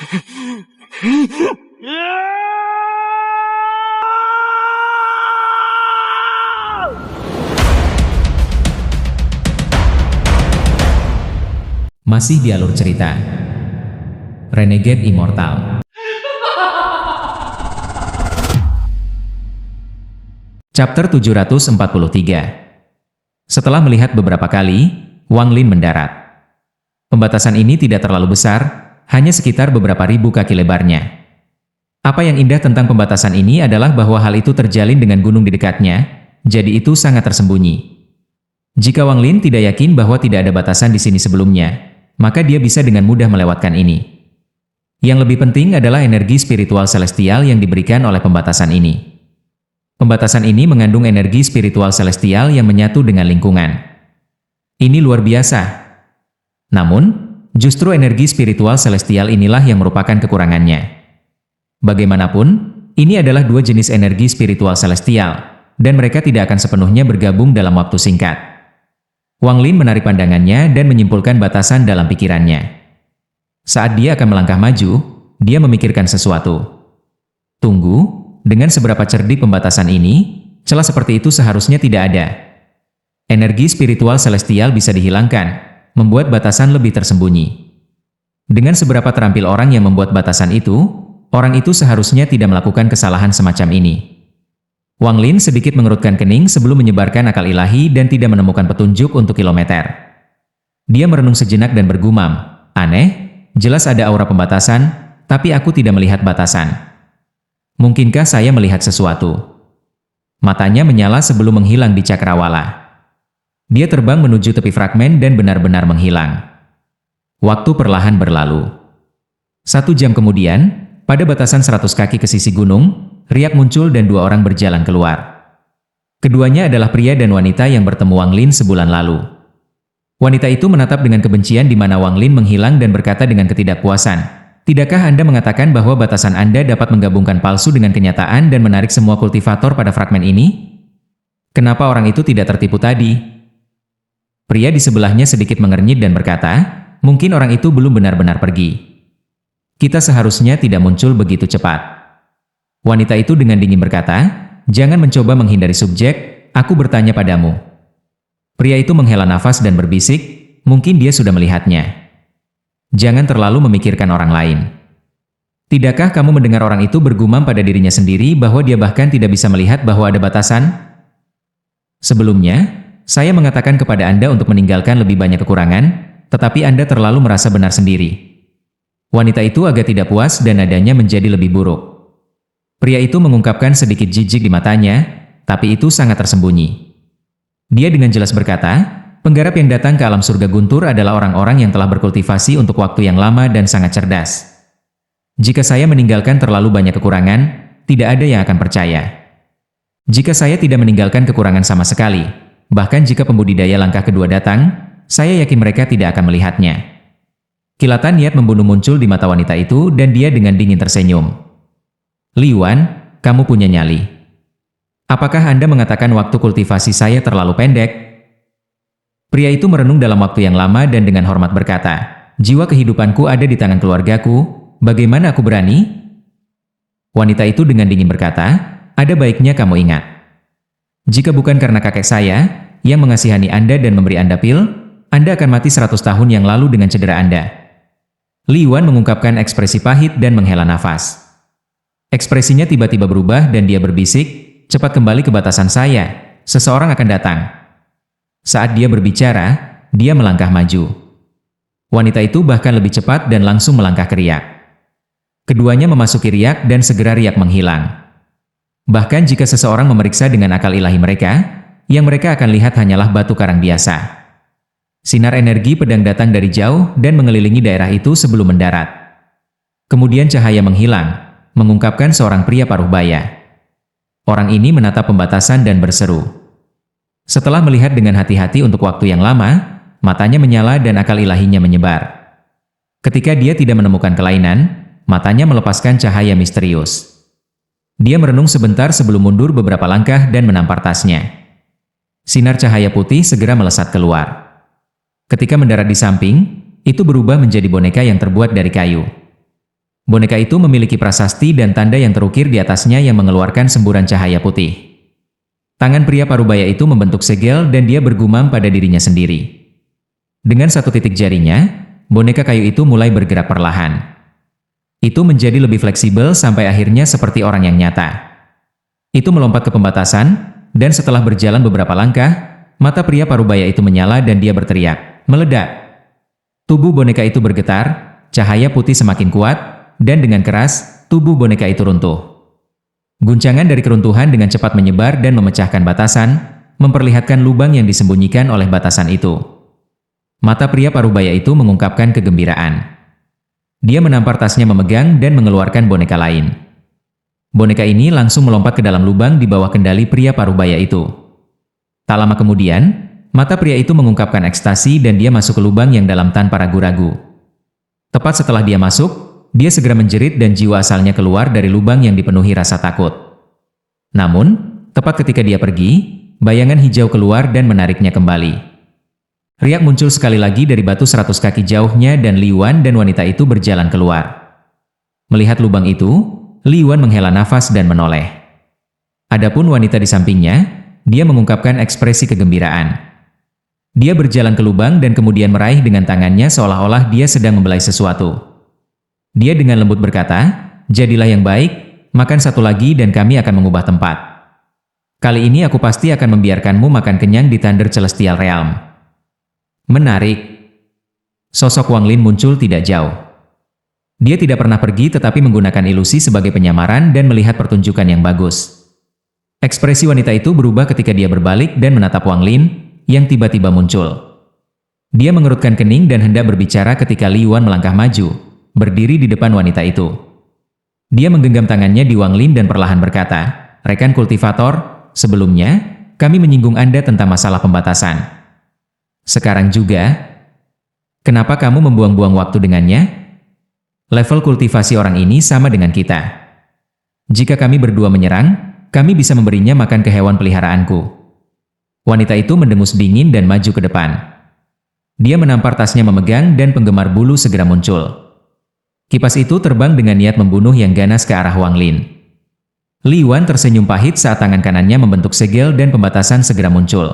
Masih di alur cerita Renegade Immortal. Chapter 743. Setelah melihat beberapa kali, Wang Lin mendarat. Pembatasan ini tidak terlalu besar, hanya sekitar beberapa ribu kaki lebarnya. Apa yang indah tentang pembatasan ini adalah bahwa hal itu terjalin dengan gunung di dekatnya, jadi itu sangat tersembunyi. Jika Wang Lin tidak yakin bahwa tidak ada batasan di sini sebelumnya, maka dia bisa dengan mudah melewatkan ini. Yang lebih penting adalah energi spiritual celestial yang diberikan oleh pembatasan ini. Pembatasan ini mengandung energi spiritual celestial yang menyatu dengan lingkungan. Ini luar biasa. Namun, justru energi spiritual celestial inilah yang merupakan kekurangannya. Bagaimanapun, ini adalah dua jenis energi spiritual celestial, dan mereka tidak akan sepenuhnya bergabung dalam waktu singkat. Wang Lin menarik pandangannya dan menyimpulkan batasan dalam pikirannya. Saat dia akan melangkah maju, dia memikirkan sesuatu. Tunggu. Dengan seberapa cerdik pembatasan ini, celah seperti itu seharusnya tidak ada. Energi spiritual celestial bisa dihilangkan, membuat batasan lebih tersembunyi. Dengan seberapa terampil orang yang membuat batasan itu, orang itu seharusnya tidak melakukan kesalahan semacam ini. Wang Lin sedikit mengerutkan kening sebelum menyebarkan akal ilahi dan tidak menemukan petunjuk untuk kilometer. Dia merenung sejenak dan bergumam, aneh, jelas ada aura pembatasan, tapi aku tidak melihat batasan. Mungkinkah saya melihat sesuatu? Matanya menyala sebelum menghilang di cakrawala. Dia terbang menuju tepi fragmen dan benar-benar menghilang. Waktu perlahan berlalu. 1 jam kemudian, pada batasan 100 kaki ke sisi gunung, riak muncul dan 2 orang berjalan keluar. Keduanya adalah pria dan wanita yang bertemu Wang Lin sebulan lalu. Wanita itu menatap dengan kebencian di mana Wang Lin menghilang dan berkata dengan ketidakpuasan, "Tidakkah Anda mengatakan bahwa batasan Anda dapat menggabungkan palsu dengan kenyataan dan menarik semua kultivator pada fragmen ini? Kenapa orang itu tidak tertipu tadi?" Pria di sebelahnya sedikit mengernyit dan berkata, "Mungkin orang itu belum benar-benar pergi. Kita seharusnya tidak muncul begitu cepat." Wanita itu dengan dingin berkata, "Jangan mencoba menghindari subjek, aku bertanya padamu." Pria itu menghela nafas dan berbisik, "Mungkin dia sudah melihatnya. Jangan terlalu memikirkan orang lain. Tidakkah kamu mendengar orang itu bergumam pada dirinya sendiri bahwa dia bahkan tidak bisa melihat bahwa ada batasan? Sebelumnya, saya mengatakan kepada Anda untuk meninggalkan lebih banyak kekurangan, tetapi Anda terlalu merasa benar sendiri." Wanita itu agak tidak puas dan nadanya menjadi lebih buruk. Pria itu mengungkapkan sedikit jijik di matanya, tapi itu sangat tersembunyi. Dia dengan jelas berkata, "Penggarap yang datang ke alam surga guntur adalah orang-orang yang telah berkultivasi untuk waktu yang lama dan sangat cerdas. Jika saya meninggalkan terlalu banyak kekurangan, tidak ada yang akan percaya. Jika saya tidak meninggalkan kekurangan sama sekali, bahkan jika pembudidaya langkah kedua datang, saya yakin mereka tidak akan melihatnya." Kilatan niat membunuh muncul di mata wanita itu dan dia dengan dingin tersenyum. "Li Yuan, kamu punya nyali. Apakah Anda mengatakan waktu kultivasi saya terlalu pendek?" Pria itu merenung dalam waktu yang lama dan dengan hormat berkata, "Jiwa kehidupanku ada di tangan keluargaku, bagaimana aku berani?" Wanita itu dengan dingin berkata, "Ada baiknya kamu ingat. Jika bukan karena kakek saya, yang mengasihani Anda dan memberi Anda pil, Anda akan mati 100 tahun yang lalu dengan cedera Anda." Li Yuan mengungkapkan ekspresi pahit dan menghela nafas. Ekspresinya tiba-tiba berubah dan dia berbisik, "Cepat kembali ke batasan saya, seseorang akan datang." Saat dia berbicara, dia melangkah maju. Wanita itu bahkan lebih cepat dan langsung melangkah ke riak. Keduanya memasuki riak dan segera riak menghilang. Bahkan jika seseorang memeriksa dengan akal ilahi mereka, yang mereka akan lihat hanyalah batu karang biasa. Sinar energi pedang datang dari jauh dan mengelilingi daerah itu sebelum mendarat. Kemudian cahaya menghilang, mengungkapkan seorang pria paruh baya. Orang ini menatap pembatasan dan berseru. Setelah melihat dengan hati-hati untuk waktu yang lama, matanya menyala dan akal ilahinya menyebar. Ketika dia tidak menemukan kelainan, matanya melepaskan cahaya misterius. Dia merenung sebentar sebelum mundur beberapa langkah dan menampar tasnya. Sinar cahaya putih segera melesat keluar. Ketika mendarat di samping, itu berubah menjadi boneka yang terbuat dari kayu. Boneka itu memiliki prasasti dan tanda yang terukir di atasnya yang mengeluarkan semburan cahaya putih. Tangan pria parubaya itu membentuk segel dan dia bergumam pada dirinya sendiri. Dengan satu titik jarinya, boneka kayu itu mulai bergerak perlahan. Itu menjadi lebih fleksibel sampai akhirnya seperti orang yang nyata. Itu melompat ke pembatasan, dan setelah berjalan beberapa langkah, mata pria parubaya itu menyala dan dia berteriak, "Meledak!" Tubuh boneka itu bergetar, cahaya putih semakin kuat, dan dengan keras, tubuh boneka itu runtuh. Guncangan dari keruntuhan dengan cepat menyebar dan memecahkan batasan, memperlihatkan lubang yang disembunyikan oleh batasan itu. Mata pria parubaya itu mengungkapkan kegembiraan. Dia menampar tasnya memegang dan mengeluarkan boneka lain. Boneka ini langsung melompat ke dalam lubang di bawah kendali pria parubaya itu. Tak lama kemudian, mata pria itu mengungkapkan ekstasi dan dia masuk ke lubang yang dalam tanpa ragu-ragu. Tepat setelah dia masuk, dia segera menjerit dan jiwa asalnya keluar dari lubang yang dipenuhi rasa takut. Namun, tepat ketika dia pergi, bayangan hijau keluar dan menariknya kembali. Riak muncul sekali lagi dari batu 100 kaki jauhnya dan Li Yuan dan wanita itu berjalan keluar. Melihat lubang itu, Li Yuan menghela nafas dan menoleh. Adapun wanita di sampingnya, dia mengungkapkan ekspresi kegembiraan. Dia berjalan ke lubang dan kemudian meraih dengan tangannya seolah-olah dia sedang membelai sesuatu. Dia dengan lembut berkata, "Jadilah yang baik, makan satu lagi dan kami akan mengubah tempat. Kali ini aku pasti akan membiarkanmu makan kenyang di Thunder Celestial Realm." Menarik. Sosok Wang Lin muncul tidak jauh. Dia tidak pernah pergi tetapi menggunakan ilusi sebagai penyamaran dan melihat pertunjukan yang bagus. Ekspresi wanita itu berubah ketika dia berbalik dan menatap Wang Lin, yang tiba-tiba muncul. Dia mengerutkan kening dan hendak berbicara ketika Li Yuan melangkah maju, berdiri di depan wanita itu. Dia menggenggam tangannya di Wang Lin dan perlahan berkata, "Rekan kultivator, sebelumnya, kami menyinggung Anda tentang masalah pembatasan. Sekarang juga, kenapa kamu membuang-buang waktu dengannya? Level kultivasi orang ini sama dengan kita. Jika kami berdua menyerang, kami bisa memberinya makan ke hewan peliharaanku." Wanita itu mendengus dingin dan maju ke depan. Dia menampar tasnya memegang dan penggemar bulu segera muncul. Kipas itu terbang dengan niat membunuh yang ganas ke arah Wang Lin. Li Yuan tersenyum pahit saat tangan kanannya membentuk segel dan pembatasan segera muncul.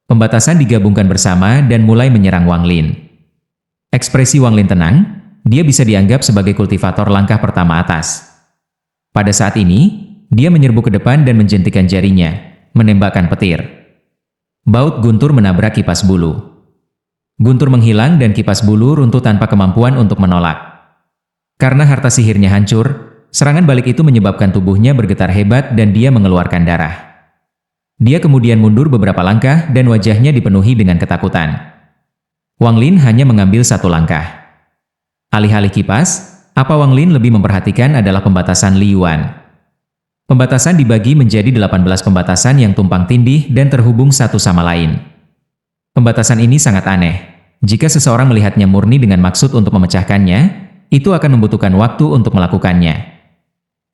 Pembatasan digabungkan bersama dan mulai menyerang Wang Lin. Ekspresi Wang Lin tenang, dia bisa dianggap sebagai kultivator langkah pertama atas. Pada saat ini, dia menyerbu ke depan dan menjentikan jarinya, menembakkan petir. Baut guntur menabrak kipas bulu. Guntur menghilang dan kipas bulu runtuh tanpa kemampuan untuk menolak. Karena harta sihirnya hancur, serangan balik itu menyebabkan tubuhnya bergetar hebat dan dia mengeluarkan darah. Dia kemudian mundur beberapa langkah dan wajahnya dipenuhi dengan ketakutan. Wang Lin hanya mengambil satu langkah. Alih-alih kipas, apa Wang Lin lebih memperhatikan adalah pembatasan Li Yuan. Pembatasan dibagi menjadi 18 pembatasan yang tumpang tindih dan terhubung satu sama lain. Pembatasan ini sangat aneh. Jika seseorang melihatnya murni dengan maksud untuk memecahkannya, itu akan membutuhkan waktu untuk melakukannya.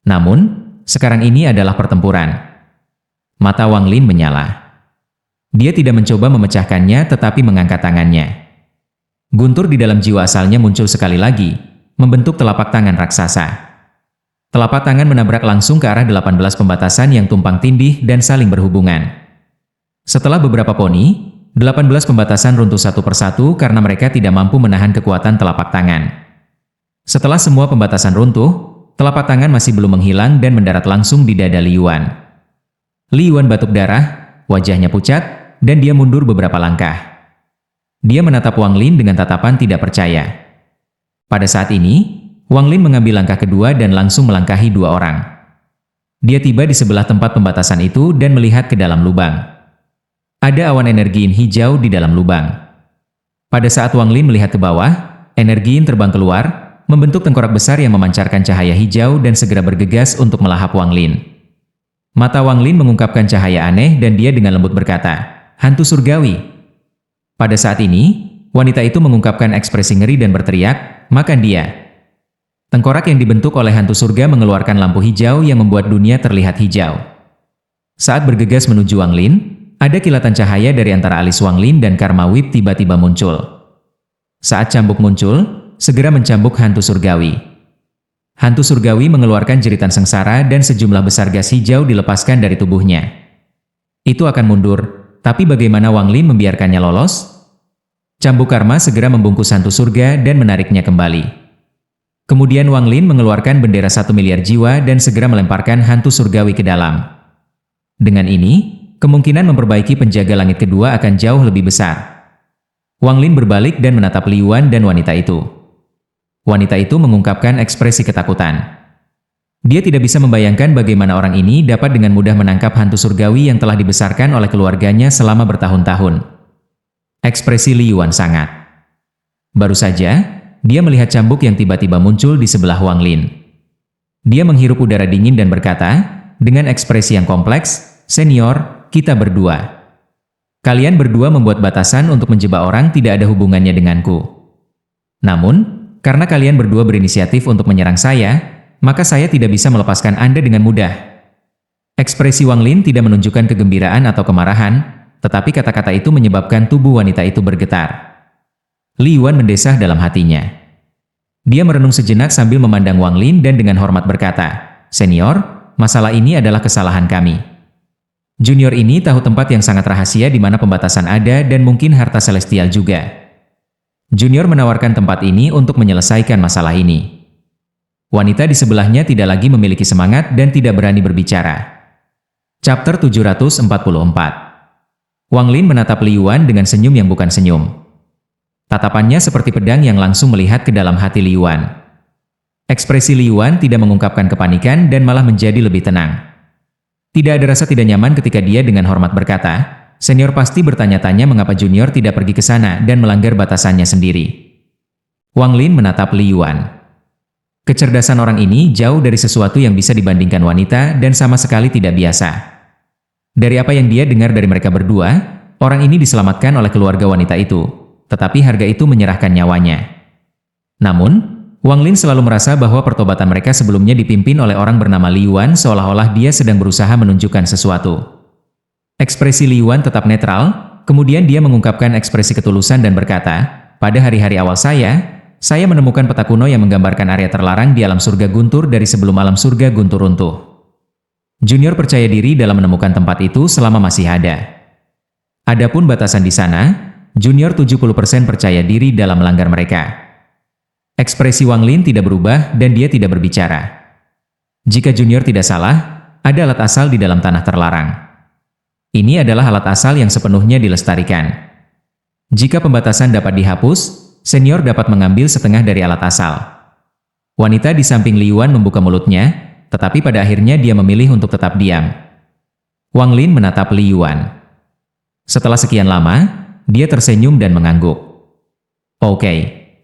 Namun, sekarang ini adalah pertempuran. Mata Wang Lin menyala. Dia tidak mencoba memecahkannya tetapi mengangkat tangannya. Guntur di dalam jiwa asalnya muncul sekali lagi, membentuk telapak tangan raksasa. Telapak tangan menabrak langsung ke arah 18 pembatasan yang tumpang tindih dan saling berhubungan. Setelah beberapa poni, 18 pembatasan runtuh satu persatu karena mereka tidak mampu menahan kekuatan telapak tangan. Setelah semua pembatasan runtuh, telapak tangan masih belum menghilang dan mendarat langsung di dada Li Yuan. Li Yuan batuk darah, wajahnya pucat, dan dia mundur beberapa langkah. Dia menatap Wang Lin dengan tatapan tidak percaya. Pada saat ini, Wang Lin mengambil langkah kedua dan langsung melangkahi dua orang. Dia tiba di sebelah tempat pembatasan itu dan melihat ke dalam lubang. Ada awan energi yin hijau di dalam lubang. Pada saat Wang Lin melihat ke bawah, energi yin terbang keluar, membentuk tengkorak besar yang memancarkan cahaya hijau dan segera bergegas untuk melahap Wang Lin. Mata Wang Lin mengungkapkan cahaya aneh dan dia dengan lembut berkata, "Hantu surgawi." Pada saat ini, wanita itu mengungkapkan ekspresi ngeri dan berteriak, "Makan dia." Tengkorak yang dibentuk oleh hantu surga mengeluarkan lampu hijau yang membuat dunia terlihat hijau. Saat bergegas menuju Wang Lin, ada kilatan cahaya dari antara alis Wang Lin dan Karma Whip tiba-tiba muncul. Saat cambuk muncul, segera mencambuk hantu surgawi. Hantu surgawi mengeluarkan jeritan sengsara dan sejumlah besar gas hijau dilepaskan dari tubuhnya. Itu akan mundur, tapi bagaimana Wang Lin membiarkannya lolos? Cambuk karma segera membungkus hantu surga dan menariknya kembali. Kemudian Wang Lin mengeluarkan bendera 1 miliar jiwa dan segera melemparkan hantu surgawi ke dalam. Dengan ini, kemungkinan memperbaiki penjaga langit kedua akan jauh lebih besar. Wang Lin berbalik dan menatap Li Yuan dan wanita itu. Wanita itu mengungkapkan ekspresi ketakutan. Dia tidak bisa membayangkan bagaimana orang ini dapat dengan mudah menangkap hantu surgawi yang telah dibesarkan oleh keluarganya selama bertahun-tahun. Ekspresi Li Yuan sangat. Baru saja, dia melihat cambuk yang tiba-tiba muncul di sebelah Wang Lin. Dia menghirup udara dingin dan berkata, dengan ekspresi yang kompleks, "Senior, kita berdua. Kalian berdua membuat batasan untuk menjebak orang tidak ada hubungannya denganku. Namun, karena kalian berdua berinisiatif untuk menyerang saya, maka saya tidak bisa melepaskan Anda dengan mudah." Ekspresi Wang Lin tidak menunjukkan kegembiraan atau kemarahan, tetapi kata-kata itu menyebabkan tubuh wanita itu bergetar. Li Yuan mendesah dalam hatinya. Dia merenung sejenak sambil memandang Wang Lin dan dengan hormat berkata, "Senior, masalah ini adalah kesalahan kami. Junior ini tahu tempat yang sangat rahasia di mana pembatasan ada dan mungkin harta celestial juga. Junior menawarkan tempat ini untuk menyelesaikan masalah ini." Wanita di sebelahnya tidak lagi memiliki semangat dan tidak berani berbicara. Chapter 744. Wang Lin menatap Li Yuan dengan senyum yang bukan senyum. Tatapannya seperti pedang yang langsung melihat ke dalam hati Li Yuan. Ekspresi Li Yuan tidak mengungkapkan kepanikan dan malah menjadi lebih tenang. Tidak ada rasa tidak nyaman ketika dia dengan hormat berkata, "Senior pasti bertanya-tanya mengapa Junior tidak pergi ke sana dan melanggar batasannya sendiri." Wang Lin menatap Li Yuan. Kecerdasan orang ini jauh dari sesuatu yang bisa dibandingkan wanita dan sama sekali tidak biasa. Dari apa yang dia dengar dari mereka berdua, orang ini diselamatkan oleh keluarga wanita itu, tetapi harga itu menyerahkan nyawanya. Namun, Wang Lin selalu merasa bahwa pertobatan mereka sebelumnya dipimpin oleh orang bernama Li Yuan seolah-olah dia sedang berusaha menunjukkan sesuatu. Ekspresi Li Yuan tetap netral, kemudian dia mengungkapkan ekspresi ketulusan dan berkata, "Pada hari-hari awal saya menemukan peta kuno yang menggambarkan area terlarang di alam surga guntur dari sebelum alam surga guntur runtuh. Junior percaya diri dalam menemukan tempat itu selama masih ada. Adapun batasan di sana, Junior 70% percaya diri dalam melanggar mereka." Ekspresi Wang Lin tidak berubah dan dia tidak berbicara. Jika Junior tidak salah, ada alat asal di dalam tanah terlarang. Ini adalah alat asal yang sepenuhnya dilestarikan. Jika pembatasan dapat dihapus, Senior dapat mengambil setengah dari alat asal. Wanita di samping Li Yuan membuka mulutnya, tetapi pada akhirnya dia memilih untuk tetap diam. Wang Lin menatap Li Yuan. Setelah sekian lama, dia tersenyum dan mengangguk. "Oke,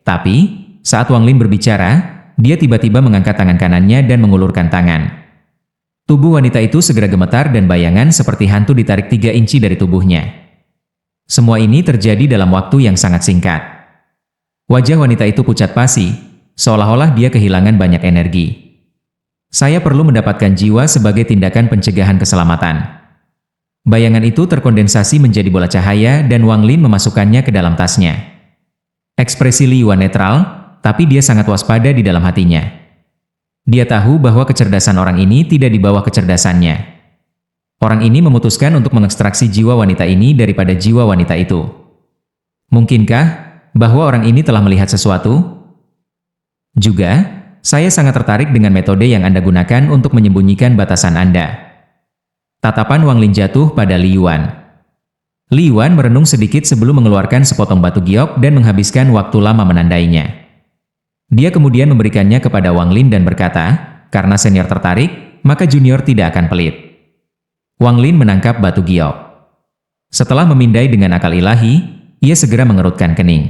tapi saat Wang Lin berbicara, dia tiba-tiba mengangkat tangan kanannya dan mengulurkan tangan. Tubuh wanita itu segera gemetar dan bayangan seperti hantu ditarik 3 inci dari tubuhnya. Semua ini terjadi dalam waktu yang sangat singkat. Wajah wanita itu pucat pasi, seolah-olah dia kehilangan banyak energi. "Saya perlu mendapatkan jiwa sebagai tindakan pencegahan keselamatan." Bayangan itu terkondensasi menjadi bola cahaya dan Wang Lin memasukkannya ke dalam tasnya. Ekspresi Li Yuan netral, tapi dia sangat waspada di dalam hatinya. Dia tahu bahwa kecerdasan orang ini tidak di bawah kecerdasannya. Orang ini memutuskan untuk mengekstraksi jiwa wanita ini daripada jiwa wanita itu. Mungkinkah bahwa orang ini telah melihat sesuatu? Juga, saya sangat tertarik dengan metode yang Anda gunakan untuk menyembunyikan batasan Anda. Tatapan Wang Lin jatuh pada Li Yuan. Li Yuan merenung sedikit sebelum mengeluarkan sepotong batu giok dan menghabiskan waktu lama menandainya. Dia kemudian memberikannya kepada Wang Lin dan berkata, "Karena senior tertarik, maka junior tidak akan pelit." Wang Lin menangkap batu giok. Setelah memindai dengan akal ilahi, ia segera mengerutkan kening.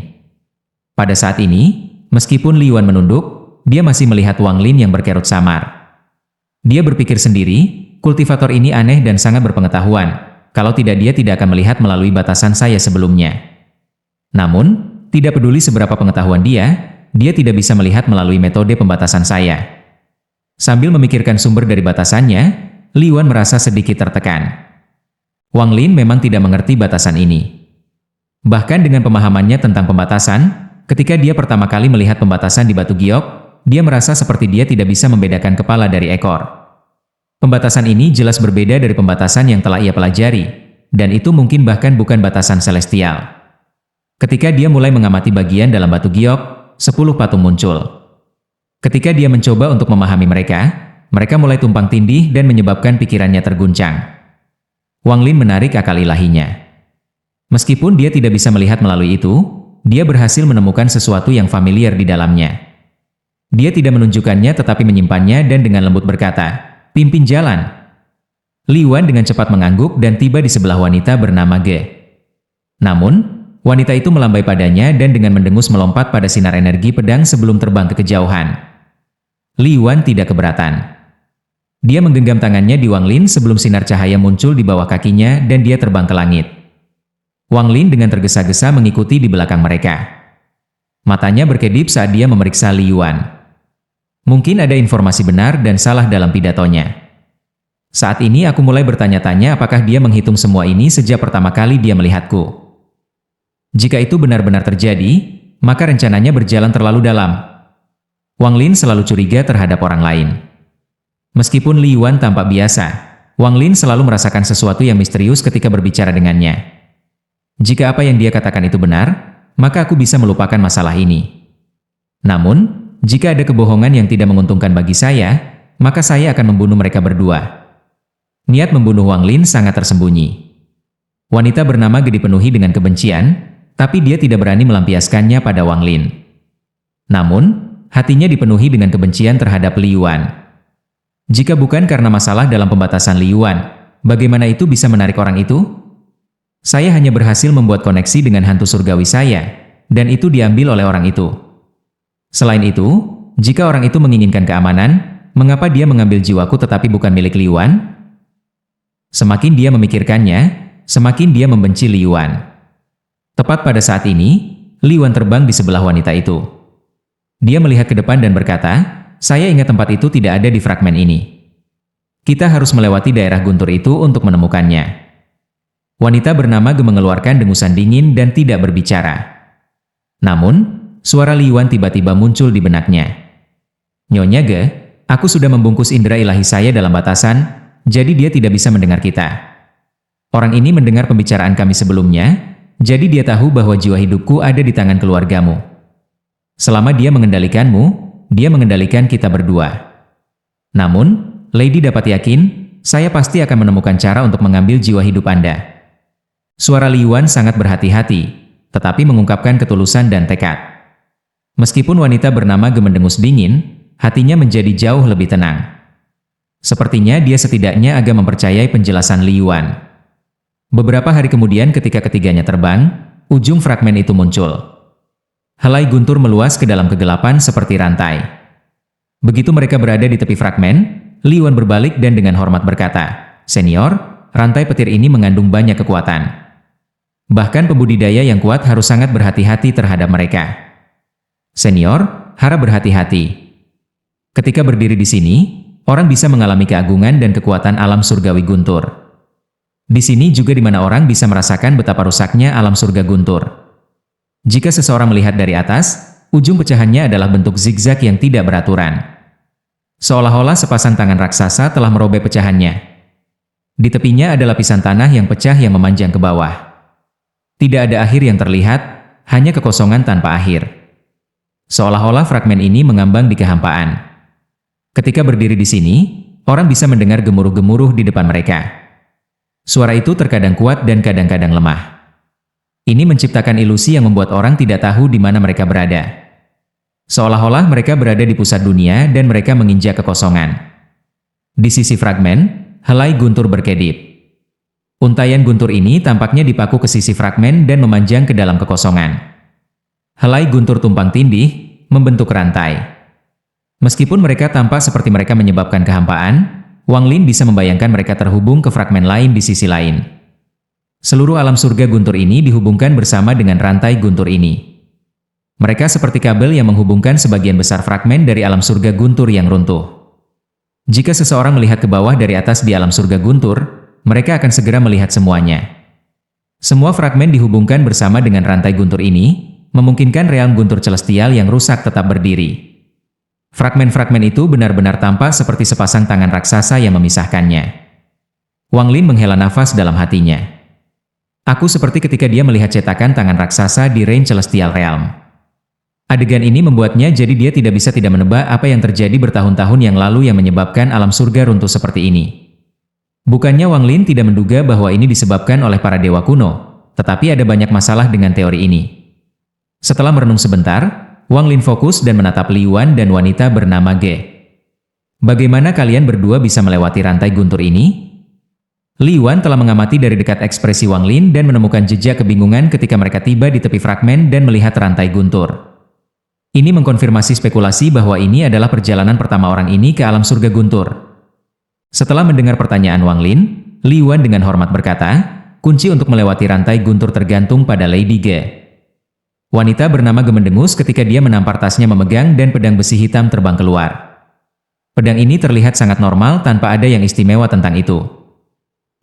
Pada saat ini, meskipun Li Yuan menunduk, dia masih melihat Wang Lin yang berkerut samar. Dia berpikir sendiri, kultivator ini aneh dan sangat berpengetahuan, kalau tidak dia tidak akan melihat melalui batasan saya sebelumnya. Namun, tidak peduli seberapa pengetahuan dia tidak bisa melihat melalui metode pembatasan saya. Sambil memikirkan sumber dari batasannya, Li Yuan merasa sedikit tertekan. Wang Lin memang tidak mengerti batasan ini. Bahkan dengan pemahamannya tentang pembatasan, ketika dia pertama kali melihat pembatasan di batu giok, dia merasa seperti dia tidak bisa membedakan kepala dari ekor. Pembatasan ini jelas berbeda dari pembatasan yang telah ia pelajari, dan itu mungkin bahkan bukan batasan celestial. Ketika dia mulai mengamati bagian dalam batu giok, 10 patung muncul. Ketika dia mencoba untuk memahami mereka mulai tumpang tindih dan menyebabkan pikirannya terguncang. Wang Lin menarik akal ilahinya. Meskipun dia tidak bisa melihat melalui itu, dia berhasil menemukan sesuatu yang familiar di dalamnya. Dia tidak menunjukkannya tetapi menyimpannya dan dengan lembut berkata, "Pimpin jalan." Li Yuan dengan cepat mengangguk dan tiba di sebelah wanita bernama Ge. Namun, wanita itu melambai padanya dan dengan mendengus melompat pada sinar energi pedang sebelum terbang ke kejauhan. Li Yuan tidak keberatan. Dia menggenggam tangannya di Wang Lin sebelum sinar cahaya muncul di bawah kakinya dan dia terbang ke langit. Wang Lin dengan tergesa-gesa mengikuti di belakang mereka. Matanya berkedip saat dia memeriksa Li Yuan. Mungkin ada informasi benar dan salah dalam pidatonya. Saat ini aku mulai bertanya-tanya apakah dia menghitung semua ini sejak pertama kali dia melihatku. Jika itu benar-benar terjadi, maka rencananya berjalan terlalu dalam. Wang Lin selalu curiga terhadap orang lain. Meskipun Li Yuan tampak biasa, Wang Lin selalu merasakan sesuatu yang misterius ketika berbicara dengannya. Jika apa yang dia katakan itu benar, maka aku bisa melupakan masalah ini. Namun, jika ada kebohongan yang tidak menguntungkan bagi saya, maka saya akan membunuh mereka berdua. Niat membunuh Wang Lin sangat tersembunyi. Wanita bernama Ge dipenuhi dengan kebencian, tapi dia tidak berani melampiaskannya pada Wang Lin. Namun, hatinya dipenuhi dengan kebencian terhadap Li Yuan. Jika bukan karena masalah dalam pembatasan Li Yuan, bagaimana itu bisa menarik orang itu? Saya hanya berhasil membuat koneksi dengan hantu surgawi saya, dan itu diambil oleh orang itu. Selain itu, jika orang itu menginginkan keamanan, mengapa dia mengambil jiwaku tetapi bukan milik Li Yuan? Semakin dia memikirkannya, semakin dia membenci Li Yuan. Tepat pada saat ini, Li Yuan terbang di sebelah wanita itu. Dia melihat ke depan dan berkata, "Saya ingat tempat itu tidak ada di fragmen ini. Kita harus melewati daerah guntur itu untuk menemukannya." Wanita bernama Ge mengeluarkan dengusan dingin dan tidak berbicara. Namun, suara Li Yuan tiba-tiba muncul di benaknya. "Nyonya Ge, aku sudah membungkus indera ilahi saya dalam batasan, jadi dia tidak bisa mendengar kita. Orang ini mendengar pembicaraan kami sebelumnya, jadi dia tahu bahwa jiwa hidupku ada di tangan keluargamu. Selama dia mengendalikanmu, dia mengendalikan kita berdua. Namun, Lady dapat yakin, saya pasti akan menemukan cara untuk mengambil jiwa hidup Anda." Suara Li Yuan sangat berhati-hati, tetapi mengungkapkan ketulusan dan tekad. Meskipun wanita bernama Ge mendengus dingin, hatinya menjadi jauh lebih tenang. Sepertinya dia setidaknya agak mempercayai penjelasan Li Yuan. Beberapa hari kemudian ketika ketiganya terbang, ujung fragmen itu muncul. Helai guntur meluas ke dalam kegelapan seperti rantai. Begitu mereka berada di tepi fragmen, Li Yuan berbalik dan dengan hormat berkata, "Senior, rantai petir ini mengandung banyak kekuatan. Bahkan pembudidaya yang kuat harus sangat berhati-hati terhadap mereka. Senior, harap berhati-hati. Ketika berdiri di sini, orang bisa mengalami keagungan dan kekuatan alam surgawi guntur. Di sini juga di mana orang bisa merasakan betapa rusaknya alam surga guntur. Jika seseorang melihat dari atas, ujung pecahannya adalah bentuk zigzag yang tidak beraturan. Seolah-olah sepasang tangan raksasa telah merobek pecahannya. Di tepinya ada lapisan tanah yang pecah yang memanjang ke bawah. Tidak ada akhir yang terlihat, hanya kekosongan tanpa akhir. Seolah-olah fragmen ini mengambang di kehampaan. Ketika berdiri di sini, orang bisa mendengar gemuruh-gemuruh di depan mereka. Suara itu terkadang kuat dan kadang-kadang lemah. Ini menciptakan ilusi yang membuat orang tidak tahu di mana mereka berada. Seolah-olah mereka berada di pusat dunia dan mereka menginjak kekosongan. Di sisi fragmen, helai guntur berkedip. Untaian guntur ini tampaknya dipaku ke sisi fragmen dan memanjang ke dalam kekosongan. Helai guntur tumpang tindih, membentuk rantai. Meskipun mereka tampak seperti mereka menyebabkan kehampaan, Wang Lin bisa membayangkan mereka terhubung ke fragmen lain di sisi lain. Seluruh alam surga guntur ini dihubungkan bersama dengan rantai guntur ini. Mereka seperti kabel yang menghubungkan sebagian besar fragmen dari alam surga guntur yang runtuh. Jika seseorang melihat ke bawah dari atas di alam surga guntur, mereka akan segera melihat semuanya. Semua fragmen dihubungkan bersama dengan rantai guntur ini, memungkinkan realm guntur celestial yang rusak tetap berdiri. Fragmen-fragmen itu benar-benar tampak seperti sepasang tangan raksasa yang memisahkannya. Wang Lin menghela nafas dalam hatinya. Aku seperti ketika dia melihat cetakan tangan raksasa di Rain Celestial Realm. Adegan ini membuatnya jadi dia tidak bisa tidak menebak apa yang terjadi bertahun-tahun yang lalu yang menyebabkan alam surga runtuh seperti ini. Bukannya Wang Lin tidak menduga bahwa ini disebabkan oleh para dewa kuno, tetapi ada banyak masalah dengan teori ini. Setelah merenung sebentar, Wang Lin fokus dan menatap Li Yuan dan wanita bernama Ge. Bagaimana kalian berdua bisa melewati rantai guntur ini? Li Yuan telah mengamati dari dekat ekspresi Wang Lin dan menemukan jejak kebingungan ketika mereka tiba di tepi fragmen dan melihat rantai guntur. Ini mengkonfirmasi spekulasi bahwa ini adalah perjalanan pertama orang ini ke alam surga guntur. Setelah mendengar pertanyaan Wang Lin, Li Yuan dengan hormat berkata, kunci untuk melewati rantai guntur tergantung pada Lady Ge. Wanita bernama Ge mendengus ketika dia menampar tasnya memegang dan pedang besi hitam terbang keluar. Pedang ini terlihat sangat normal tanpa ada yang istimewa tentang itu.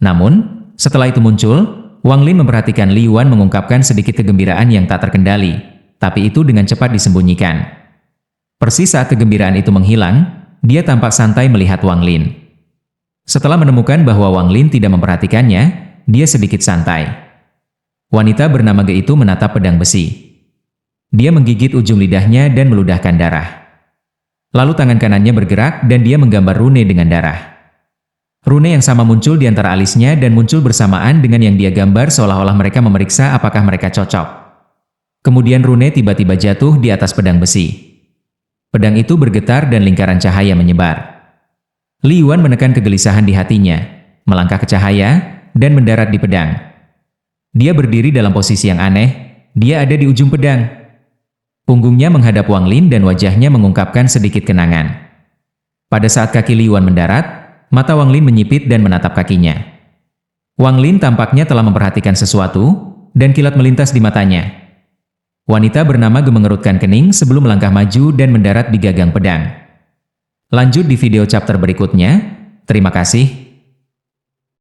Namun, setelah itu muncul, Wang Lin memperhatikan Li Yuan mengungkapkan sedikit kegembiraan yang tak terkendali, tapi itu dengan cepat disembunyikan. Persis saat kegembiraan itu menghilang, dia tampak santai melihat Wang Lin. Setelah menemukan bahwa Wang Lin tidak memperhatikannya, dia sedikit santai. Wanita bernama Ge itu menatap pedang besi. Dia menggigit ujung lidahnya dan meludahkan darah. Lalu tangan kanannya bergerak dan dia menggambar rune dengan darah. Rune yang sama muncul di antara alisnya dan muncul bersamaan dengan yang dia gambar seolah-olah mereka memeriksa apakah mereka cocok. Kemudian rune tiba-tiba jatuh di atas pedang besi. Pedang itu bergetar dan lingkaran cahaya menyebar. Li Yuan menekan kegelisahan di hatinya, melangkah ke cahaya, dan mendarat di pedang. Dia berdiri dalam posisi yang aneh, dia ada di ujung pedang. Punggungnya menghadap Wang Lin dan wajahnya mengungkapkan sedikit kenangan. Pada saat kaki Li Yuan mendarat, mata Wang Lin menyipit dan menatap kakinya. Wang Lin tampaknya telah memperhatikan sesuatu, dan kilat melintas di matanya. Wanita bernama Ge mengerutkan kening sebelum melangkah maju dan mendarat di gagang pedang. Lanjut di video chapter berikutnya. Terima kasih.